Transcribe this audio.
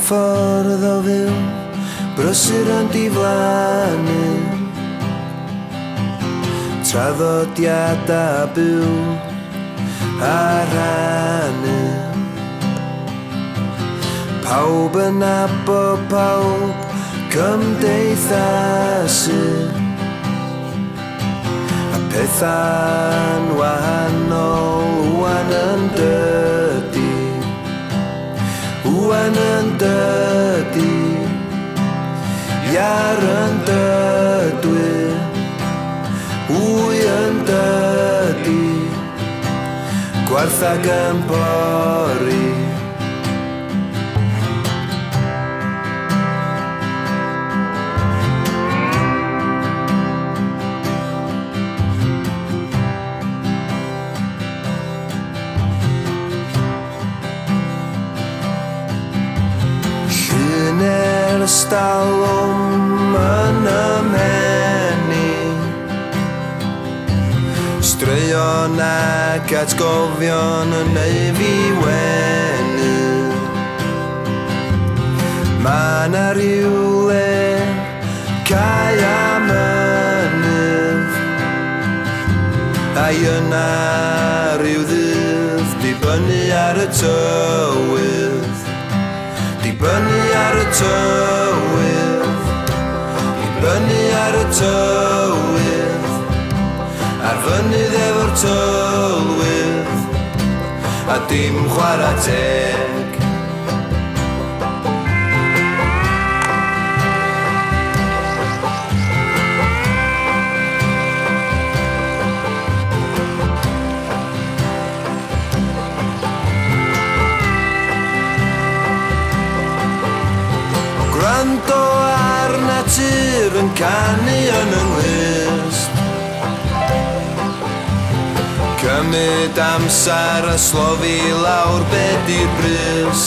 ffordd o fyw, brysur yn diflannu, traddodiad a byw a rhannu. Pawb yn abo pawb, cymdeithasu, a petha'n wahanol wan yn dydi, wan yn dydi, iar yn dydwy, wy yn dydi, gwarthag yn pori. Llun stalwm yn ymhenni, straeon ac atgofion yn neu fi wenu. Ma' na rywle cae a mynydd, a yna ryw ddydd dibynnu ar y tywydd, dibynnu ar y tywydd, dibynnu ar y tywydd, ar fynydd efo'r tylwydd, a dim chwarae teg. Gwrando ar natur yn canu yn ynghlust, cymryd amser a slofi lawr be 'di'r brys,